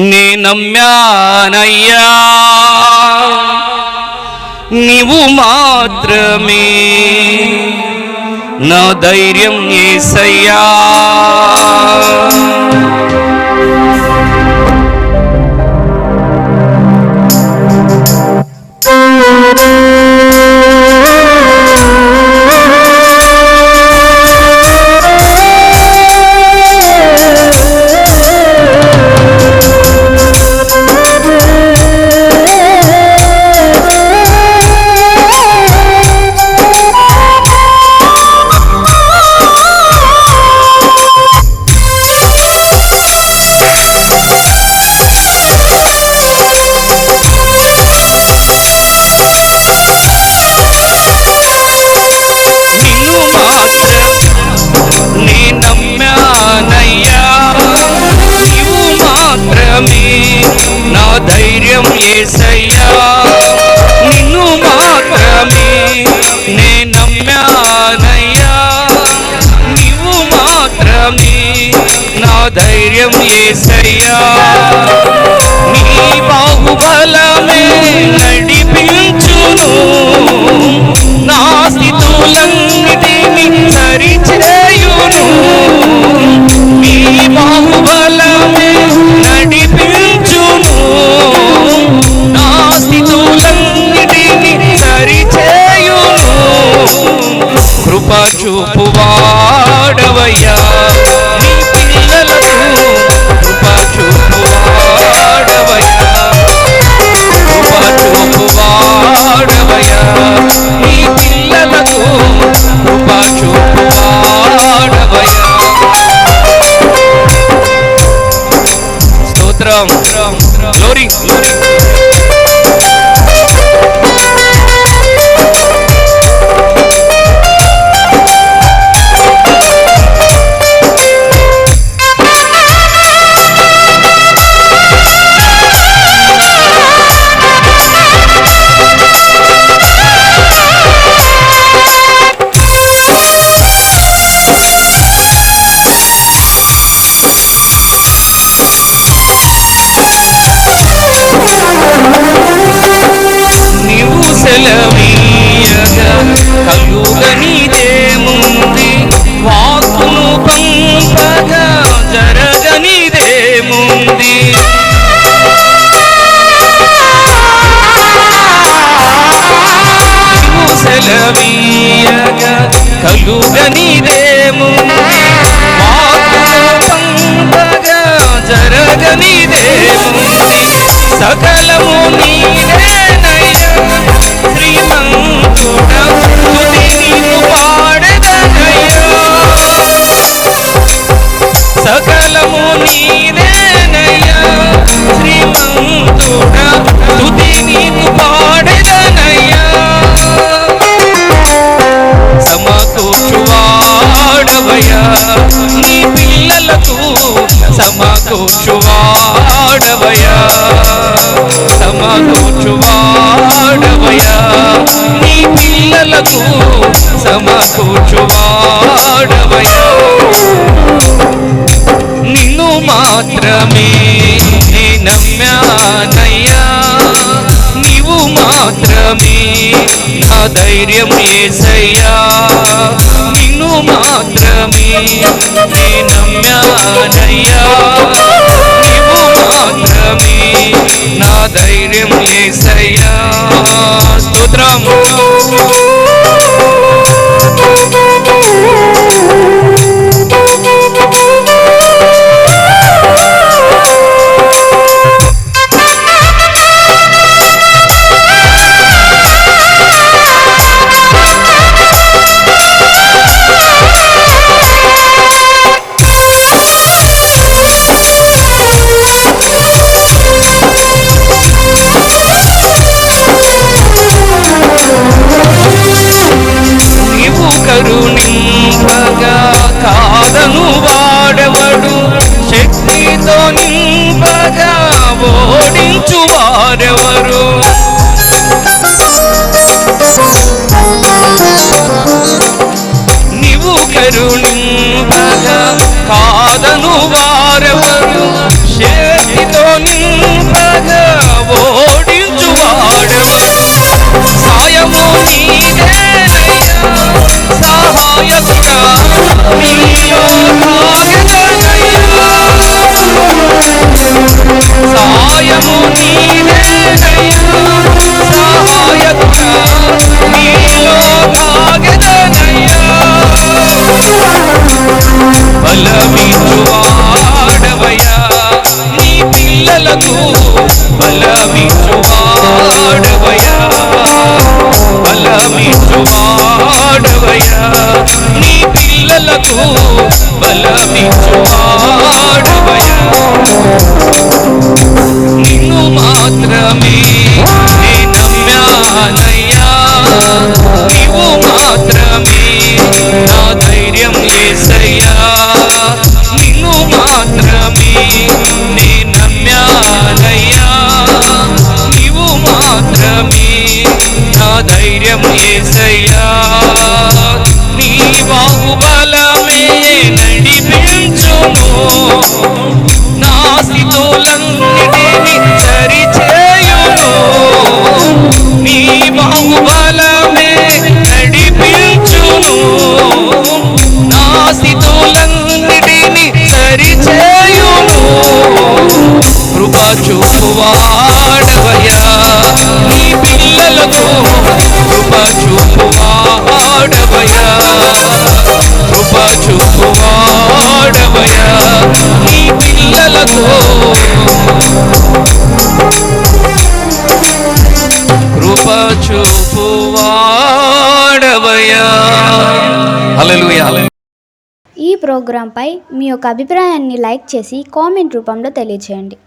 నే నమ్మానయ్యా నీవు మాత్రమే నా ధైర్యం యేసయ్యా. నా ధైర్యం యేసయ్యా నిన్ను మాత్రమే నే నమ్మానయ్యా నీవు మాత్రమే నా ధైర్యం యేసయ్యా. నీ బాహుబలమే నడిపించును నా స్థితులన్నిటిని సరిచేయును. నీ బాహుబలమే నడిపించును నా స్థితులన్నిటిని సరిచేయును. కృప చూపువాడవయ్యా నీ పిల్లలకు కృప చూపువాడవయ్యా కృప చూపువాడవయ్యా నీ పిల్లలకు కృప చూపువాడవయ్యా. స్తోత్రం గ్లోరీ గ్లోరీ. సెలవీయగా కలుగనిదేముంది వాక్కును పంపగా జరగనిదేముంది. సెలవీయగా కలుగనిదేముంది వాక్కును పంపగా జరగనిదేముంది. సకలము నీవేనయ్యా శ్రీమంతుడా స్తుతి నీకు పాడెదనయ్యా. సకలము నీవేనయ్యా శ్రీమంతుడా స్తుతి నీకు పాడెదనయ్యా. సమకూర్చువాడవయ్యా నీ పిల్లలకు సమకూర్చువాడవయ్యా సమకూర్చువాడవయ్యా నీ పిల్లలకు సమకూర్చువాడవయ్యా. నిన్ను మాత్రమే నే నమ్మానయ్యా నీవు మాత్రమే నా ధైర్యం యేసయ్యా. నిన్ను మాత్రమే నే నమ్మానయ్యా నీవు మాత్రమే నా ధైర్యం యేసయ్యా. స్తోత్రం. కరుణింపగా కాదను వారెవరు శక్తితో నింపగా ఓడించువాడెవరు సాయము నీదేనయ్యా సహాయకుడా నీలో భాగమయ్యా సాయము నీదేనయ్యా సహాయకుడా నీలో భాగమయ్యా బలమిచ్చువాడవయ్యా నీ పిల్లలకు బలమిచ్చువాడవయ్యా బలమిచ్చువాడవయ్యా నీ పిల్లలకు బలమిచ్చువాడవయ్యా నిన్ను మాత్రమే నే నమ్మానయ్యా నీవు మాత్రమే నా ధైర్యం యేసయ్యా నిన్ను మాత్రమే నే నమ్మానయ్యా నీవు మాత్రమే నా ధైర్యం యేసయ్యా నీ బాహుబలమే నడిపించును నా స్థితులన్నిటిని సరిచేయును నీ బాహుబలమే నడిపించును నా స్థితులన్నిటిని సరిచేయును కృప చూపువాడవయ్యా నీ పిల్లలకు కృప చూపువాడవయ్యా కృప చూపువాడవయ్యా నీ పిల్లలకు కృప చూపువాడవయ్యా హల్లెలూయా. ఈ ప్రోగ్రాంపై మీ యొక్క అభిప్రాయాన్ని లైక్ చేసి కామెంట్ రూపంలో తెలియచేయండి.